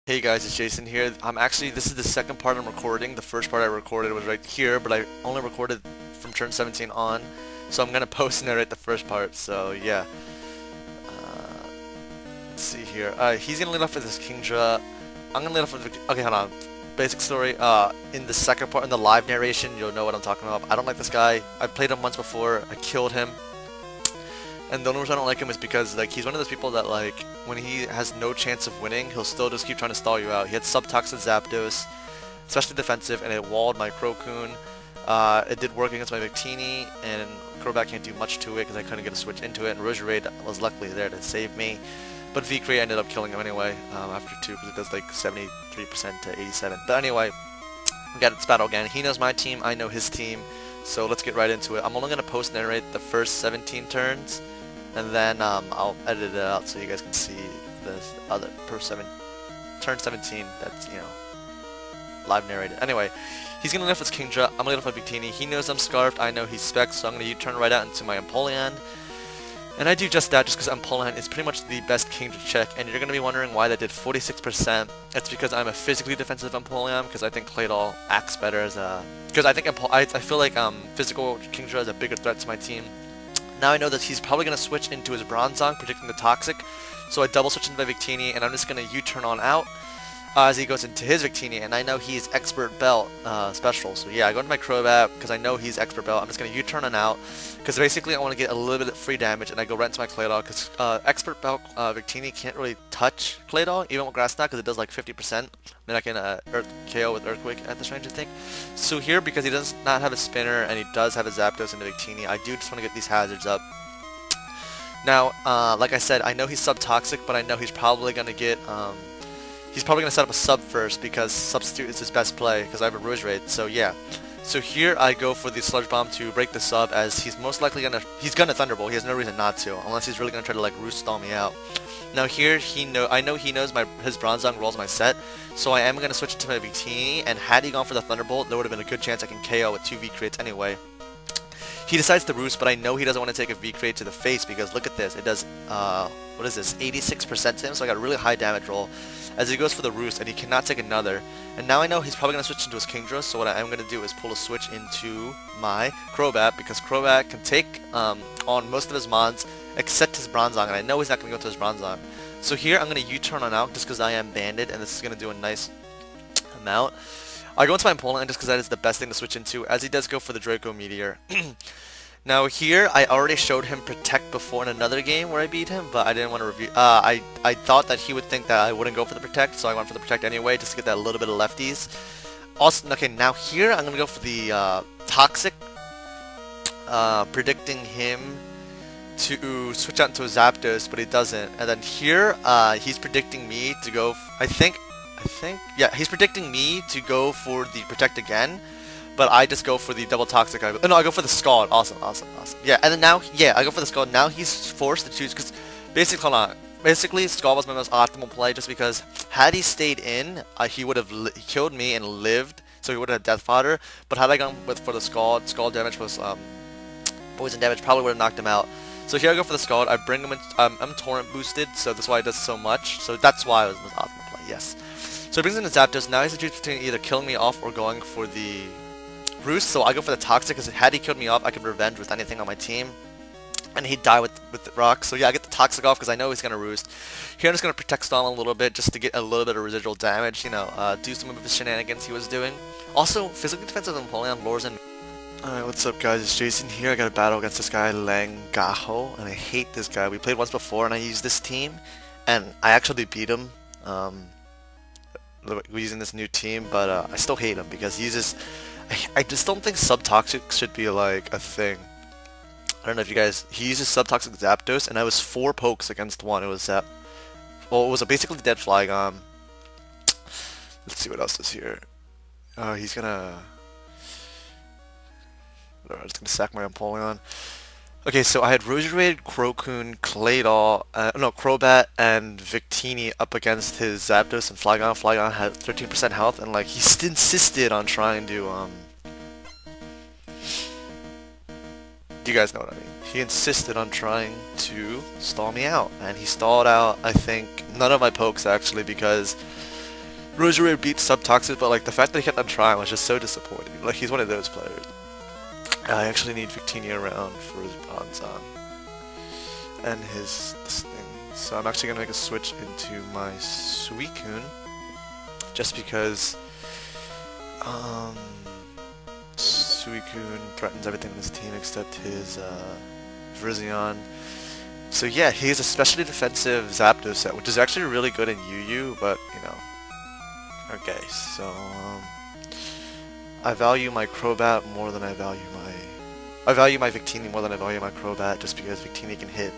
Hey guys, it's Jason here. This is the second part I'm recording. The first part I recorded was right here, but I only recorded from turn 17 on. So I'm gonna post narrate the first part, so yeah. Let's see here. He's gonna lead off with his Kingdra. I'm gonna lead off with, okay, hold on. Basic story, in the second part, in the live narration, you'll know what I'm talking about. I don't like this guy. I played him once before, I killed him. And the only reason I don't like him is because like he's one of those people that like when he has no chance of winning, he'll still just keep trying to stall you out. He had Subtoxic Zapdos, especially defensive, and it walled my Crocoon. It did work against my Victini, and Crobat can't do much to it because I couldn't get a switch into it, and Roserade was luckily there to save me. But V-Crate ended up killing him anyway after 2 because it does like 73% to 87. But anyway, we got this battle again. He knows my team, I know his team, so let's get right into it. I'm only going to post narrate the first 17 turns. And then I'll edit it out so you guys can see the other turn 17 that's, you know, live narrated. Anyway, he's going to lead off his Kingdra, I'm going to lead off my Victini. He knows I'm Scarfed, I know he's Specs, so I'm going to U-turn right out into my Empoleon. And I do just that just because Empoleon is pretty much the best Kingdra check, and you're going to be wondering why that did 46%. It's because I'm a physically defensive Empoleon, because I think Claydol acts better as a... Because I think I feel like physical Kingdra is a bigger threat to my team. Now I know that he's probably going to switch into his Bronzong, predicting the Toxic. So I double switch into my Victini, and I'm just going to U-turn on out as he goes into his Victini. And I know he's Expert Belt special. So yeah, I go into my Crobat because I know he's Expert Belt. I'm just going to U-turn on out because basically I want to get a little bit of free damage, and I go right into my Claydol because Expert Belt Victini can't really touch Claydol, even with Grass Knot, because it does like 50%. Then I can Earth KO with Earthquake at this range, I think. So here, because he does not have a Spinner and he does have a Zapdos and a Victini, I do just want to get these hazards up. Now, like I said, I know he's Subtoxic, but I know he's probably going to get... he's probably going to set up a Sub first because Substitute is his best play because I have a Roserade, so yeah. So here I go for the Sludge Bomb to break the Sub as he's most likely going to... He's going to Thunderbolt, he has no reason not to, unless he's really going to try to like Roost stall me out. Now here, I know he knows his Bronzong rolls my set, so I am going to switch into my Victini, and had he gone for the Thunderbolt, there would have been a good chance I can KO with 2 V-Crates anyway. He decides to Roost, but I know he doesn't want to take a V-Crate to the face, because look at this, it does, what is this, 86% to him, so I got a really high damage roll, as he goes for the Roost, and he cannot take another. And now I know he's probably going to switch into his Kingdra, so what I am going to do is pull a switch into my Crobat, because Crobat can take on most of his Mons, except his Bronzong, and I know he's not going to go to his Bronzong. So here I'm going to U-turn on out just because I am banded, and this is going to do a nice amount. I go into my Empoleon just because that is the best thing to switch into, as he does go for the Draco Meteor. Now here, I already showed him Protect before in another game where I beat him, but I didn't want to review... I thought that he would think that I wouldn't go for the Protect, so I went for the Protect anyway, just to get that little bit of lefties. Also, okay, now here, I'm going to go for the Toxic, predicting him to switch out into a Zapdos, but he doesn't. And then here, he's predicting me to go... Yeah, he's predicting me to go for the Protect again, but I just go for the double Toxic. No, I go for the Scald. Awesome. Yeah, and then now, yeah, I go for the Scald. Now he's forced to choose, because basically, hold on. Basically, Scald was my most optimal play, just because had he stayed in, he would have killed me and lived, so he would have had Death Fodder. But had I gone for the Scald damage was poison damage, probably would have knocked him out. So here I go for the Scald. I bring him in. I'm Torrent boosted, so that's why it does so much. So that's why it was the most optimal play. Yes. So he brings in the Zapdos. Now he's a choice between either killing me off or going for the Roost. So I go for the Toxic, because had he killed me off, I could revenge with anything on my team, and he'd die with the Rock. So yeah, I get the Toxic off because I know he's gonna Roost. Here I'm just gonna Protect Stall a little bit just to get a little bit of residual damage. You know, do some of the shenanigans he was doing. Also, physically defensive Empoleon lures in. Alright, what's up guys, it's Jason here. I got a battle against this guy, Langaho, and I hate this guy. We played once before and I used this team, and I actually beat him. We're using this new team, but I still hate him because he uses... I just don't think Subtoxic should be like a thing. I don't know if you guys... He uses Subtoxic Zapdos, and I was 4 pokes against 1. It was Zap... Well, it was a basically dead Flygon. Let's see what else is here. He's gonna... I'm just gonna sack my Empoleon. Okay, so I had Roserade, Crocoon, Claydol, Crobat, and Victini up against his Zapdos and Flygon. Flygon had 13% health, and like he insisted on trying to you guys know what I mean. He insisted on trying to stall me out, and he stalled out, I think, none of my pokes actually, because Rosary beat Subtoxic, but like the fact that he kept on trying was just so disappointing. Like he's one of those players. I actually need Victini around for his Bronzong and his this thing. So I'm actually gonna make a switch into my Suicune, just because Suicune threatens everything in his team except his Virizion. So yeah, he has a specially defensive Zapdos set, which is actually really good in UU, but you know. Okay, so I value my Crobat more than I value my Victini more than I value my Crobat, just because Victini can hit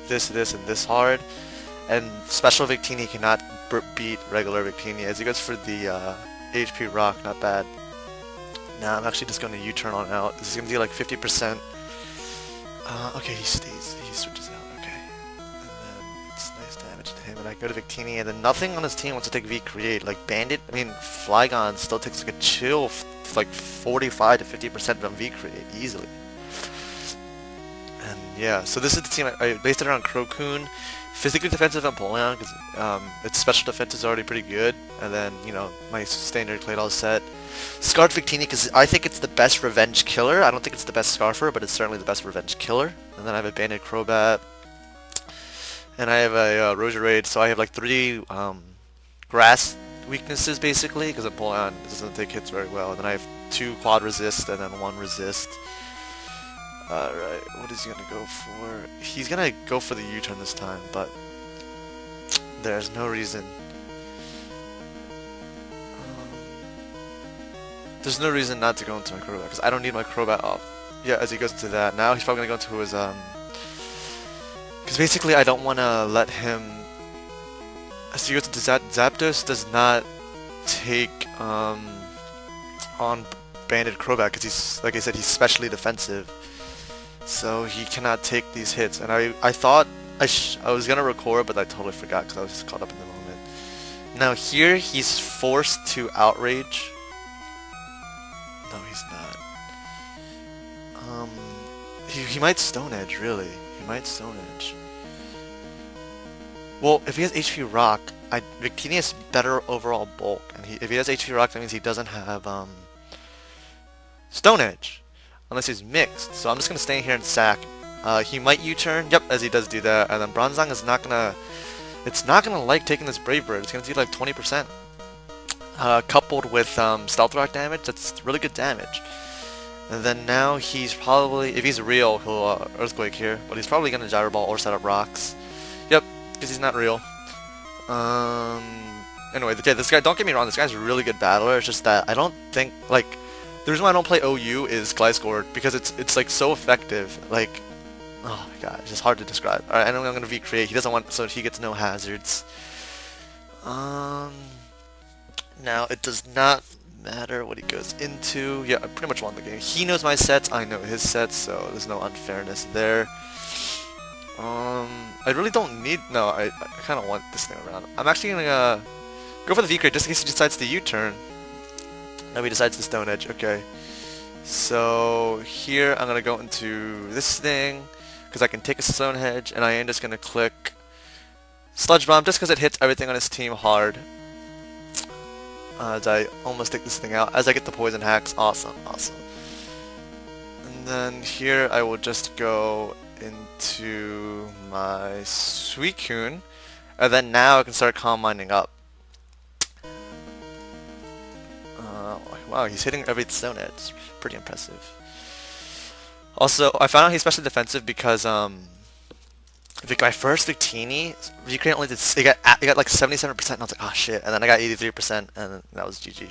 this, and this hard, and special Victini cannot beat regular Victini. As he goes for the HP Rock, not bad. Now I'm actually just going to U-turn on out. This is going to do like 50%. Okay, he switches out, okay. And then it's nice damage to him, and I go to Victini, and then nothing on his team wants to take V-Create. Like Bandit, Flygon still takes like a chill, like 45 to 50% on V-Create, easily. And yeah, so this is the team, I based it around Crocoon, physically defensive Empoleon, because its special defense is already pretty good, and then, you know, my standard Claydol set. Scarf Victini, because I think it's the best revenge killer. I don't think it's the best Scarfer, but it's certainly the best revenge killer. And then I have a Banded Crobat, and I have a Roserade, so I have like 3 grass weaknesses basically, because Empoleon doesn't take hits very well. And then I have 2 quad resist and then 1 resist. Alright, what is he gonna go for? He's gonna go for the U-turn this time, but there's no reason. There's no reason not to go into my Crobat, because I don't need my Crobat off. Yeah, as he goes to that. Now he's probably going to go into his, because basically I don't want to let him, as he goes into Zapdos does not take, on Banded Crobat, because he's, like I said, he's specially defensive. So he cannot take these hits, and I thought I was going to record, but I totally forgot, because I was just caught up in the moment. Now here, he's forced to Outrage. No, he's not. He might Stone Edge, really. He might Stone Edge. Well, if he has HP Rock, Victini has better overall bulk, and if he has HP Rock, that means he doesn't have Stone Edge, unless he's mixed. So I'm just gonna stay here and sack. He might U-turn. Yep, as he does do that, and then Bronzong is not gonna. It's not gonna like taking this Brave Bird. It's gonna do like 20%. Coupled with Stealth Rock damage, that's really good damage. And then now he's probably, if he's real, he'll Earthquake here, but he's probably going to Gyro Ball or set up rocks. Yep, because he's not real. Anyway, okay, this guy, don't get me wrong, this guy's a really good battler, it's just that I don't think, like, the reason why I don't play OU is Gliscor, because it's like so effective, like, oh my god, it's just hard to describe. Alright, I know I'm going to V-Create, he doesn't want, so he gets no hazards. Now, it does not matter what he goes into. Yeah, I pretty much won the game. He knows my sets, I know his sets, so there's no unfairness there. I really don't need... No, I kind of want this thing around. I'm actually going to go for the V-Crate just in case he decides to U-turn. No, he decides to Stone Edge. Okay. So, here I'm going to go into this thing, because I can take a Stone Edge, and I am just going to click Sludge Bomb, just because it hits everything on his team hard. As I almost take this thing out, as I get the Poison Hacks. Awesome, awesome. And then here I will just go into my Suicune, and then now I can start Calm Minding up. Wow, he's hitting every Stone Edge. Pretty impressive. Also, I found out he's specially defensive because my first Victini, Victini only did, it got like 77%, and I was like, oh shit, and then I got 83%, and then that was GG.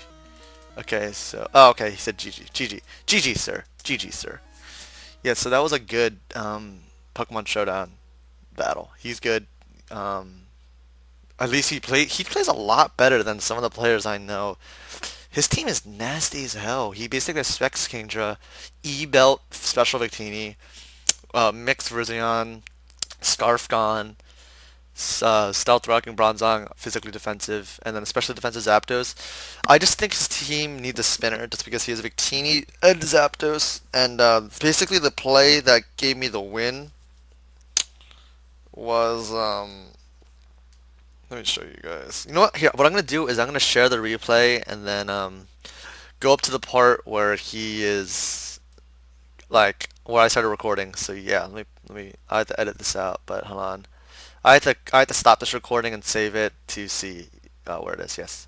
Okay, so, oh okay, he said GG, GG, GG sir, GG sir. Yeah, so that was a good Pokemon Showdown battle. He's good. At least he plays a lot better than some of the players I know. His team is nasty as hell. He basically has Specs Kingdra, E-Belt, Special Victini, Mixed Virizion, Scarfgon, Stealth Rock and Bronzong, physically defensive, and then especially defensive Zapdos. I just think his team needs a spinner just because he has a Victini and Zapdos, and basically the play that gave me the win was Let me show you guys. You know what? Here, what I'm gonna do is I'm gonna share the replay and then go up to the part where he is like where I started recording. So yeah, let me. I have to edit this out, but hold on. I have to stop this recording and save it to see where it is. Yes.